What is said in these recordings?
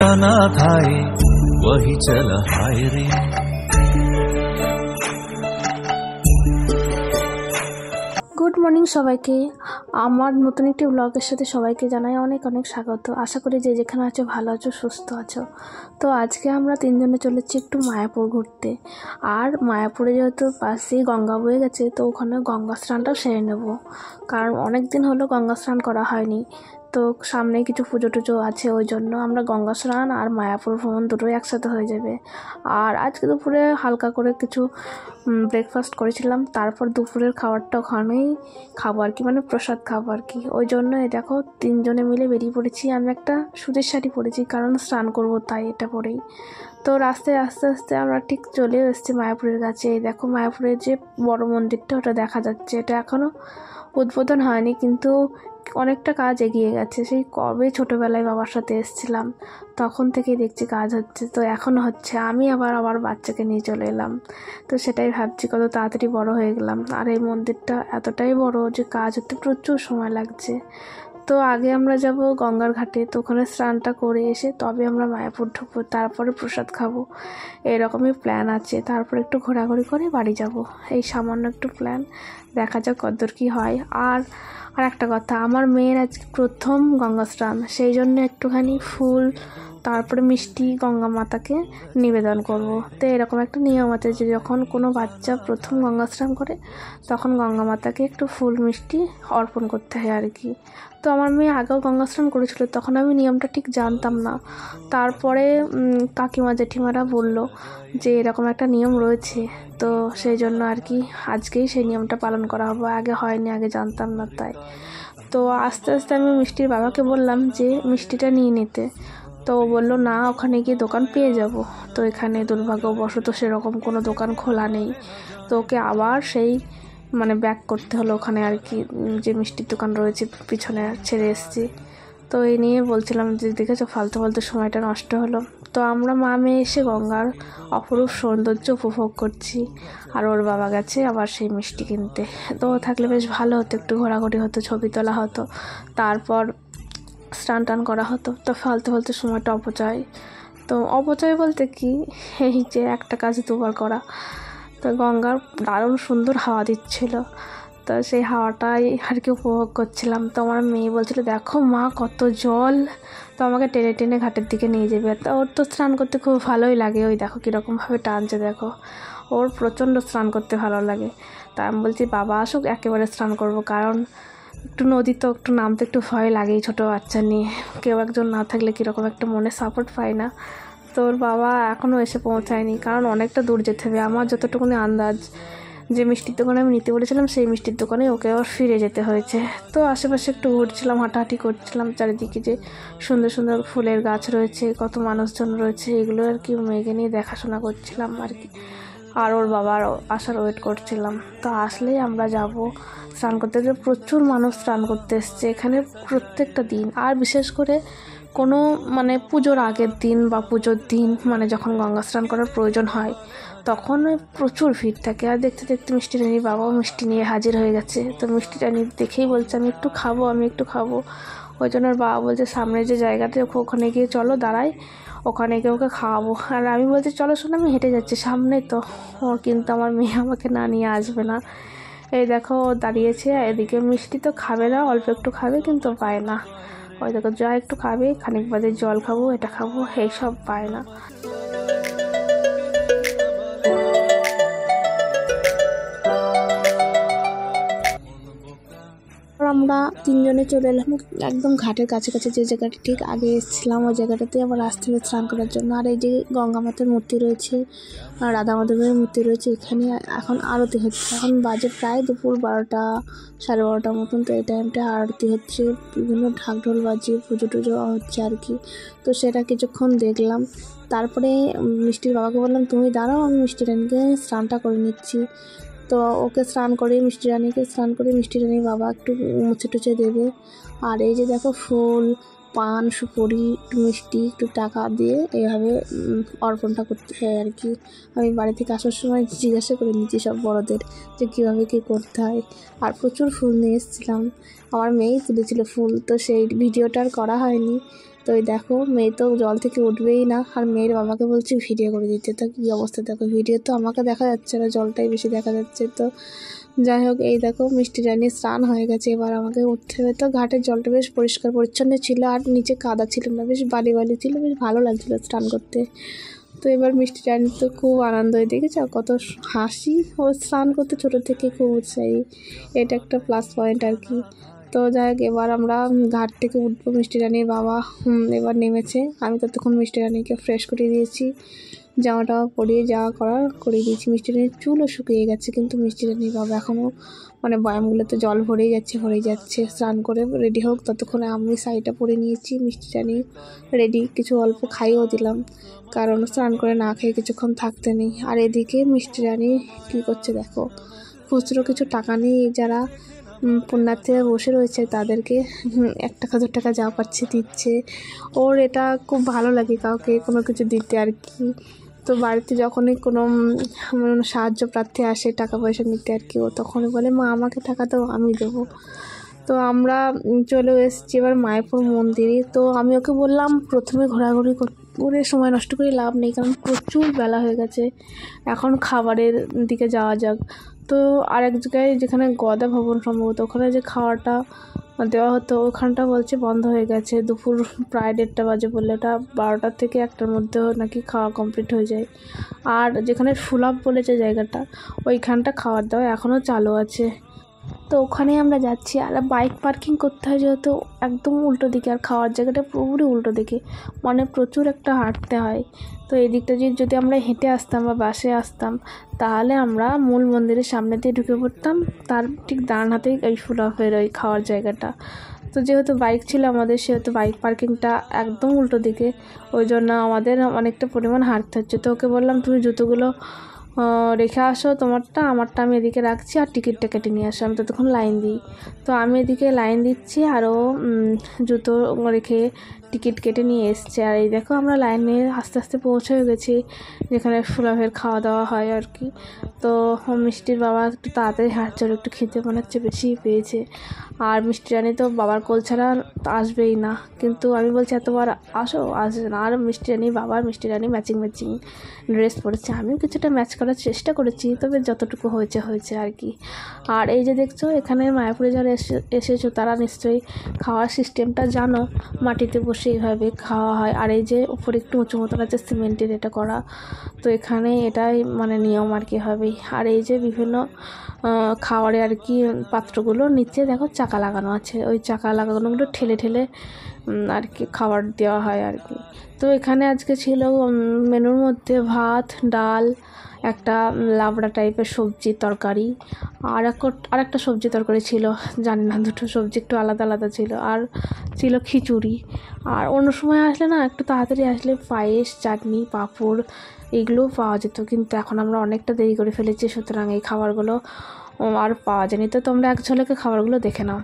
भरोसा ना खाए वही चला हाय रे। গুড মর্নিং সবাইকে, আমার নতুন একটি ব্লগের সাথে সবাইকে জানাই অনেক অনেক স্বাগত। আশা করি যে যেখানে আছো ভালো আছো, সুস্থ আছো। তো আজকে আমরা তিনজনে চলেছি একটু মায়াপুর ঘুরতে। আর মায়াপুরে যেহেতু পাশেই গঙ্গা বয়ে গেছে, তো ওখানে গঙ্গা স্নানটাও সেরে নেব, কারণ অনেক দিন হলো গঙ্গা স্নান করা হয়নি। তো সামনে কিছু পুজো টুজো আছে, ওই জন্য আমরা গঙ্গা স্নান আর মায়াপুর ভ্রমণ দুটোই একসাথে হয়ে যাবে। আর আজকে দুপুরে হালকা করে কিছু ব্রেকফাস্ট করেছিলাম, তারপর দুপুরের খাবারটা ওখানেই খাবো আর কি, মানে প্রসাদ খাবো আর কি। ওই জন্য দেখো তিনজনে মিলে বেরিয়ে পড়েছি। আমি একটা সুতির শাড়ি পরেছি, কারণ স্নান করবো তাই এটা পরেই। তো রাস্তায় আস্তে আস্তে আমরা ঠিক চলে এসেছি মায়াপুরের কাছে। এই দেখো মায়াপুরের যে বড় মন্দিরটা, ওটা দেখা যাচ্ছে। এটা এখনও উদ্বোধন হয়নি, কিন্তু অনেকটা কাজ এগিয়ে গেছে। সেই কবে ছোটোবেলায় বাবার সাথে এসেছিলাম, তখন থেকেই দেখছি কাজ হচ্ছে, তো এখনও হচ্ছে। আমি আবার বাচ্চাকে নিয়ে চলে এলাম, তো সেটাই ভাবছি কত তাড়াতাড়ি বড় হয়ে গেলাম। আর এই মন্দিরটা এতটাই বড় যে কাজ হতে প্রচুর সময় লাগছে। তো আগে আমরা যাব গঙ্গার ঘাটে, তো ওখানে স্নানটা করে এসে তবে আমরা মায়াপুর ঢুকবো, তারপরে প্রসাদ খাবো। এরকমই প্ল্যান আছে। তারপর একটু ঘোরাঘুরি করে বাড়ি যাব, এই সামান্য একটু প্ল্যান। দেখা যাক কতদূর কী হয়। আর একটা কথা, আমার মেয়ের আজকে প্রথম গঙ্গা স্নান, সেই জন্য একটুখানি ফুল তারপরে মিষ্টি গঙ্গা মাতাকে নিবেদন করব। তো এরকম একটা নিয়ম আছে যে যখন কোনো বাচ্চা প্রথম গঙ্গা স্নান করে, তখন গঙ্গা মাতাকে একটু ফুল মিষ্টি অর্পণ করতে হয় আর কি। তো আমার মেয়ে আগেও গঙ্গা স্নান করেছিল, তখন আমি নিয়মটা ঠিক জানতাম না। তারপরে কাকিমা জেঠিমারা বলল যে এরকম একটা নিয়ম রয়েছে, তো সেই জন্য আর কি আজকেই সেই নিয়মটা পালন করা হবে। আগে হয়নি, আগে জানতাম না তাই। তো আস্তে আস্তে আমি মিষ্টির বাবাকে বললাম যে মিষ্টিটা নিয়ে নিতে, তো ও বললো না, ওখানে গিয়ে দোকান পেয়ে যাব। তো এখানে দুর্ভাগ্যবশত সেরকম কোনো দোকান খোলা নেই, তো ওকে আবার সেই ব্যাক করতে হলো ওখানে আর কি, যে মিষ্টির দোকান রয়েছে পিছনে ছেড়ে এসেছি। তো এই নিয়ে বলছিলাম যে দেখেছো ফালতু সময়টা নষ্ট হলো। তো আমরা মা মেয়ে এসে গঙ্গার অপরূপ সৌন্দর্য উপভোগ করছি, আর ওর বাবা গেছে আবার সেই মিষ্টি কিনতে। তো থাকলে বেশ ভালো হতো, একটু ঘোরাঘুরি হতো, ছবি তোলা হতো, তারপর স্নান টান করা হতো। তো ফালতু সময়টা অপচয় বলতে কি, এই যে একটা কাজ দুবার করা। তো গঙ্গার দারুণ সুন্দর হাওয়া দিচ্ছিল, তো সেই হাওয়াটাই আর কি উপভোগ করছিলাম। তো আমার মেয়ে বলছিল দেখো মা কত জল, তো আমাকে টেনে টেনে ঘাটের দিকে নিয়ে যাবে। তো ওর তো স্নান করতে খুব ভালোই লাগে, ওই দেখো কীরকমভাবে টানছে, দেখো ওর প্রচণ্ড স্নান করতে ভালো লাগে। তা আমি বলছি বাবা আসুক একেবারে স্নান করব, কারণ একটু নদী তো একটু নামতে একটু ভয় লাগেই, ছোটো বাচ্চা নিয়ে কেউ একজন না থাকলে কীরকম একটা মনে সাপোর্ট পায় না। তোর বাবা এখনও এসে পৌঁছায়নি, কারণ অনেকটা দূর যেতে হবে। আমার যতটুকুনি আন্দাজ, যে মিষ্টির দোকানে আমি নিতে বলেছিলাম সেই মিষ্টির দোকানে ওকে আবার ফিরে যেতে হয়েছে। তো আশেপাশে একটু ঘুরছিলাম, হাঁটাহাঁটি করছিলাম, চারিদিকে যে সুন্দর সুন্দর ফুলের গাছ রয়েছে, কত মানুষজন রয়েছে, এগুলো আর কি মেয়েকে নিয়ে দেখাশোনা করছিলাম আর কি। আর ওর বাবার আসার ওয়েট করছিলাম। তো আসলেই আমরা যাব স্নান করতে। প্রচুর মানুষ স্নান করতে এসছে এখানে প্রত্যেকটা দিন, আর বিশেষ করে কোনো পুজোর আগের দিন বা পুজোর দিন, যখন গঙ্গা স্নান করার প্রয়োজন হয়, তখন প্রচুর ভিড় থাকে। আর দেখতে দেখতে মিষ্টি রানীর বাবাও মিষ্টি নিয়ে হাজির হয়ে গেছে। তো মিষ্টি রানী দেখেই বলছে আমি একটু খাবো। ওই জন্য ওর বাবা বলছে সামনে যে জায়গাটা, ওখানে গিয়ে চলো দাঁড়াই, ওখানে গিয়ে ওকে খাওয়াবো। আর আমি বলছি চলো শোনো, আমি হেঁটে যাচ্ছি সামনে তো। কিন্তু আমার মেয়ে আমাকে না নিয়ে আসবে না। এই দেখো দাঁড়িয়েছে, এদিকে মিষ্টি তো খাবে না, অল্প একটু খাবে, কিন্তু পায় না। ওই দেখো যা একটু খাবে, খানিক বাদে জল খাবো, এটা খাবো, এইসব পায় না। আমরা তিনজনে চলে এলাম একদম ঘাটের কাছাকাছি, যে জায়গাটা ঠিক আগে এসেছিলাম ওই জায়গাটাতে আবার আসতে হবে স্নান করার জন্য। আর এই যে গঙ্গা মাতার মূর্তি রয়েছে, আর রাধা মাধবের মূর্তি রয়েছে, এখানে এখন আরতি হচ্ছে। এখন বাজে প্রায় দুপুর 12টা 12:30 মতন। তো এই টাইমটা আরতি হচ্ছে, বিভিন্ন ঢাক ঢোল বাজিয়ে পুজো টুজো হচ্ছে আর কি। তো সেটা কিছুক্ষণ দেখলাম, তারপরে মিষ্টির বাবাকে বললাম তুমি দাঁড়াও, আমি মিষ্টি রানীকে স্নানটা করে নিচ্ছি। তো ওকে স্নান করে মিষ্টি রানীর বাবা একটু মুছে টুছে দেবে। আর এই যে দেখো ফুল, পান, সুপুরি, একটু মিষ্টি, একটু টাকা দিয়ে এইভাবে অর্পণটা করতে হয় আর কি। আমি বাড়ি থেকে আসার সময় জিজ্ঞাসা করে নিচ্ছি সব বড়দের যে কীভাবে কী করতে হয়। আর প্রচুর ফুল নিয়ে এসেছিলাম, আমার মেয়েই তুলেছিল ফুল, তো সেই ভিডিওটা আর করা হয়নি। তো এই দেখো মেয়ে তো জল থেকে উঠবেই না, আর মেয়ের বাবাকে বলছি ভিডিও করে দিতে। তো কী অবস্থা দেখো, ভিডিও তো আমাকে দেখা যাচ্ছে না, জলটাই বেশি দেখা যাচ্ছে। তো যাই হোক, এই দেখো মিষ্টি রানী স্নান হয়ে গেছে, এবার আমাকে উঠতে হবে। তো ঘাটের জলটা বেশ পরিষ্কার পরিচ্ছন্ন ছিল, আর নিচে কাদা ছিল না, বেশ বালি বালি ছিল, বেশ ভালো লাগছিলো স্নান করতে। তো এবার মিষ্টি রানী তো খুব আনন্দ হয়ে, দেখেছো কত হাসি, ও স্নান করতে ছোটো থেকে খুব উৎসাহী, এটা একটা প্লাস পয়েন্ট আর কি। তো যাই হোক, এবার আমরা ঘাট থেকে উঠবো। মিষ্টি রানীর বাবা এবার নেমেছে, আমি ততক্ষণ মিষ্টি রানীকে ফ্রেশ করে দিয়েছি, জামাটা পরিয়ে যাওয়া করার করে দিয়েছি। মিষ্টি রানীর চুলও শুকিয়ে গেছে, কিন্তু মিষ্টি রানীর বাবা এখনও মানে বয়ামগুলোতে জল ভরেই যাচ্ছে। স্নান করে রেডি হোক, ততক্ষণে আমি শাড়িটা পরে নিয়েছি। মিষ্টি রানী রেডি, কিছু অল্প খাইয়েও দিলাম, কারণ স্নান করে না খেয়ে কিছুক্ষণ থাকতে নেই। আর এদিকে মিষ্টি রানী কী করছে দেখো, খুচরো কিছু টাকা নেই, যারা পুণ্যার্থীরা বসে রয়েছে তাদেরকে 1 টাকা 2 টাকা যা পাচ্ছে দিচ্ছে। ওর এটা খুব ভালো লাগে কাউকে কোনো কিছু দিতে আর কি। তো বাড়িতে যখনই কোনো সাহায্য প্রার্থী আসে টাকা পয়সা নিতে আর কি, ও তখনই বলে মা আমাকে টাকা দাও, আমি দেবো। তো আমরা চলে এসেছি এবার মায়াপুর মন্দিরে। তো আমি ওকে বললাম প্রথমে ঘোরাঘুরি করে সময় নষ্ট করে লাভ নেই, কারণ প্রচুর বেলা হয়ে গেছে, এখন খাবারের দিকে যাওয়া যাক। তো আরেক জায়গায় যেখানে গদা ভবন সম্ভবত, ওখানে যে খাওয়াটা দেওয়া হতো ওখানটা বলছে বন্ধ হয়ে গেছে। দুপুর প্রায় 1:30 বাজে, বললে ওটা 12টা থেকে 1টার মধ্যে নাকি খাওয়া কমপ্লিট হয়ে যায়। আর যেখানে সুলভ বলেছে জায়গাটা, ওইখানটা খাওয়ার দাওয়া এখনও চালু আছে। তো ওখানে আমরা যাচ্ছি, আর বাইক পার্কিং করতে হয় যেহেতু একদম উল্টো দিকে, আর খাওয়ার জায়গাটা পুরোপুরি উল্টো দিকে, মানে প্রচুর একটা হাঁটতে হয়। তো এই দিকটা যদি আমরা হেঁটে আসতাম বা বাসে আসতাম, তাহলে আমরা মূল মন্দিরের সামনে দিয়ে ঢুকে পড়তাম, তার ঠিক ডান হাতেই ওই ফুলাফের ওই খাওয়ার জায়গাটা। তো যেহেতু বাইক ছিল আমাদের, সেহেতু বাইক পার্কিংটা একদম উল্টো দিকে, ওই জন্য আমাদের অনেকটা পরিমাণ হাঁটতে হচ্ছে। তো ওকে বললাম তুমি জুতোগুলো রেখে আসো, তোমারটা আমারটা আমি এদিকে রাখছি, আর টিকিটটা কেটে নিয়ে আসো, আমি ততক্ষণ লাইন দিই। তো আমি এদিকে লাইন দিচ্ছি, আরও জুতো রেখে টিকিট কেটে নিয়ে এসছে। আর এই দেখো আমরা লাইনে আস্তে আস্তে পৌঁছে গেছি যেখানে ফুলাফের খাওয়া দাওয়া হয় আর কি। তো মিষ্টির বাবা একটু তাড়াতাড়ি হাঁটছিল, একটু খেতে মনে হচ্ছে বেশি পেয়েছে। আর মিষ্টি রানী তো বাবার কোল ছাড়া আসবেই না, কিন্তু আমি বলছি এতবার আসবে না। আর মিষ্টি রানী বাবার মিষ্টি রানী ম্যাচিং ড্রেস পরেছে, আমিও কিছুটা ম্যাচ করার চেষ্টা করেছি, তবে যতটুকু হয়েছে আর কি। আর এই যে দেখছো এখানে মায়াপুরে যারা এসেছো তারা নিশ্চয়ই খাওয়ার সিস্টেমটা জানো, মাটিতে বসে এইভাবে খাওয়া হয়। আর এই যে উপরে একটু উঁচু মতন আছে সিমেন্টের এটা করা, তো এখানে এটাই মানে নিয়ম আর কি হবেই। আর এই যে বিভিন্ন খাওয়ারে আর কি পাত্রগুলো নিচে দেখো চাকা লাগানো আছে, ওই চাকা লাগানোগুলো ঠেলে ঠেলে আর কি খাবার দেওয়া হয় আর কি। তো এখানে আজকে ছিল মেনুর মধ্যে ভাত, ডাল, একটা লাবড়া টাইপের সবজি তরকারি, আর একটা সবজি তরকারি ছিল, জানি না, দুটো সবজি একটু আলাদা আলাদা ছিল, আর ছিল খিচুড়ি। আর অন্য সময় আসলে না, একটু তাড়াতাড়ি আসলে পায়েস, চাটনি, পাঁপড় এইগুলোও পাওয়া যেত, কিন্তু এখন আমরা অনেকটা দেরি করে ফেলেছি, সুতরাং এই খাবারগুলো আর পাওয়া যায়নি। তো তোমরা এক ঝলকে খাবারগুলো দেখে নাও।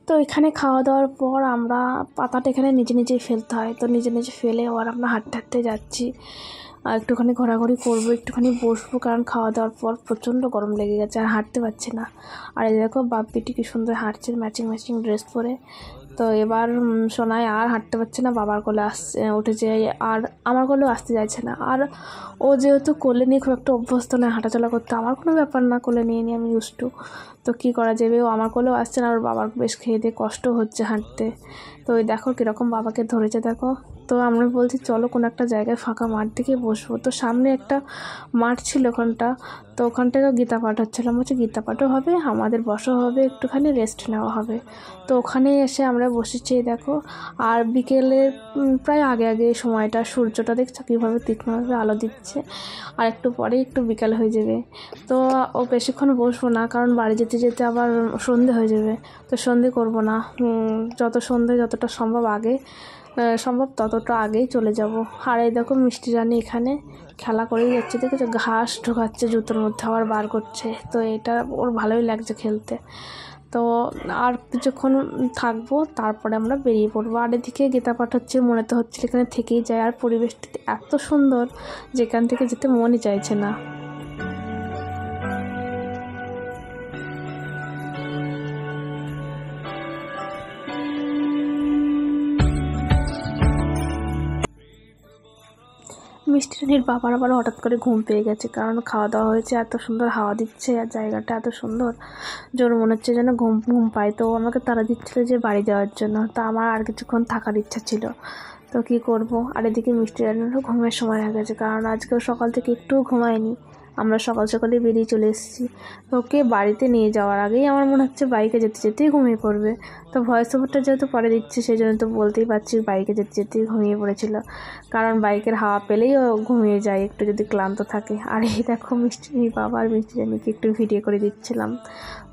তো এখানে খাওয়া দাওয়ার পর আমরা পাতাটা এখানে নিজেই ফেলতে হয়, তো নিজে ফেলে আর আমরা হাঁটতে যাচ্ছি, আর একটুখানি ঘোরাঘুরি করবো, একটুখানি বসবো, কারণ খাওয়া দাওয়ার পর প্রচণ্ড গরম লেগে গেছে আর হাঁটতে পারছি না। আর এই দেখো বাপ্পিটি কি সুন্দর হাঁটছে ম্যাচিং ড্রেস পরে। তো এবার সোনাই আর হাঁটতে পারছে না, বাবার কোলে উঠেছে, আর আমার কোলেও আসতে যাচ্ছে না। আর ও যেহেতু কোলে নিয়ে খুব একটা অভ্যস্ত নয় হাঁটাচলা করতে, আমার কোনো ব্যাপার না, কোলে নিয়ে আমি ইউজ টু। তো কী করা যাবে, ও আমার কোলেও আসছে না, আর বাবার বেশ খেয়ে দিয়ে কষ্ট হচ্ছে হাঁটতে। তো ওই দেখো কীরকম বাবাকে ধরেছে দেখো। তো আমরা বলছি চলো কোনো একটা জায়গায় ফাঁকা মাঠ দিকে বসবো। তো সামনে একটা মাঠ ছিল ওখানটা, তো ওখান থেকে গীতা পাঠ হচ্ছিলাম, বলছি গীতা পাঠও হবে, আমাদের বসা হবে, একটুখানি রেস্ট নেওয়া হবে। তো ওখানে এসে আমরা বসেছি দেখো। আর বিকেলের প্রায় আগে সময়টা সূর্যটা দেখছো কীভাবে তীক্ষ্ণভাবে আলো দিচ্ছে, আর একটু পরে একটু বিকাল হয়ে যাবে। তো ও বেশিক্ষণ বসবো না, কারণ বাড়ি যেতে আবার সন্ধে হয়ে যাবে। তো সন্ধে করবো না, যতটা সম্ভব ততটা আগেই চলে যাব। আর এই দেখো মিষ্টি রানী এখানে খেলা করেই যাচ্ছে, দেখেছো ঘাস ঢোকাচ্ছে জুতোর মধ্যে আবার বার করছে, তো এটা ওর ভালোই লাগছে খেলতে। তো আর কিছুক্ষণ থাকবো, তারপরে আমরা বেরিয়ে পড়বো। আর এদিকে গীতা পাঠ হচ্ছে, মনে তো হচ্ছে এখানে থেকেই যায়। আর পরিবেশটি এত সুন্দর যেখান থেকে যেতে মনই চাইছে না। মিষ্টি রানীর বাবার আবার হঠাৎ করে ঘুম পেয়ে গেছে, কারণ খাওয়া দাওয়া হয়েছে, এত সুন্দর হাওয়া দিচ্ছে আর জায়গাটা এত সুন্দর, জোর মনে হচ্ছে যেন ঘুম ঘুম পায়। তো আমাকে তাড়া দিচ্ছিল যে বাড়ি যাওয়ার জন্য, তো আমার আর কিছুক্ষণ থাকার ইচ্ছা ছিল, তো কি করব। আর এদিকে মিষ্টি রানীরও ঘুমের সময় হয়ে গেছে, কারণ আজকেও সকাল থেকে একটুও ঘুমায়নি। আমরা সকাল সকালে বেরিয়ে চলে এসেছি। তো ওকে বাড়িতে নিয়ে যাওয়ার আগেই আমার মনে হচ্ছে বাইকে যেতে যেতেই ঘুমিয়ে পড়বে। তো ভয়েস ওভারটা যেহেতু পরে দিচ্ছে, সেই জন্য তো বলতেই পারছি বাইকে যেতে যেতেই ঘুমিয়ে পড়েছিল, কারণ বাইকের হাওয়া পেলেই ও ঘুমিয়ে যায় একটু যদি ক্লান্ত থাকে। আর এই দেখো মিষ্টির বাবা আর মিষ্টি রানীকে একটু ভিডিও করে দিচ্ছিলাম।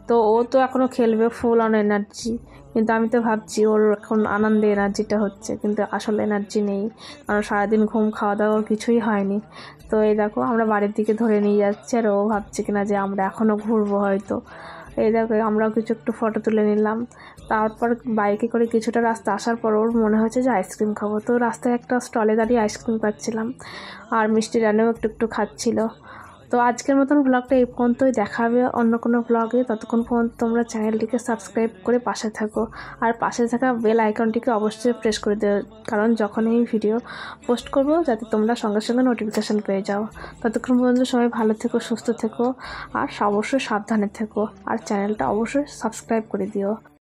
তো ও তো এখনও খেলবে, ফুল অন এনার্জি, কিন্তু আমি তো ভাবছি ওর এখন আনন্দে এনার্জিটা হচ্ছে, কিন্তু আসলে এনার্জি নেই, কারণ সারাদিন ঘুম খাওয়া দাওয়া ওর কিছুই হয়নি। তো এই দেখো আমরা বাড়ির দিকে ধরে নিয়ে যাচ্ছি, আর ও ভাবছে কিনা যে আমরা এখনও ঘুরবো হয়তো। এই দেখো আমরাও কিছু একটু ফটো তুলে নিলাম। তারপর বাইকে করে কিছুটা রাস্তা আসার পর ওর মনে হয়েছে যে আইসক্রিম খাবো, তো রাস্তায় একটা স্টলে দাঁড়িয়ে আইসক্রিম খাচ্ছিলাম, আর মিষ্টি রানীও একটু একটু খাচ্ছিল। তো আজকের মতন ব্লগটা এই পর্যন্তই, দেখা হবে অন্য কোনো ব্লগে। ততক্ষণ পর্যন্ত তোমরা চ্যানেলটিকে সাবস্ক্রাইব করে পাশে থাকো, আর পাশে থাকা বেল আইকনটিকে অবশ্যই প্রেস করে দেও, কারণ যখন এই ভিডিও পোস্ট করবো যাতে তোমরা সঙ্গে সঙ্গে নোটিফিকেশান পেয়ে যাও। ততক্ষণ পর্যন্ত সবাই ভালো থেকো, সুস্থ থেকো, আর অবশ্যই সাবধানে থেকো, আর চ্যানেলটা অবশ্যই সাবস্ক্রাইব করে দিও।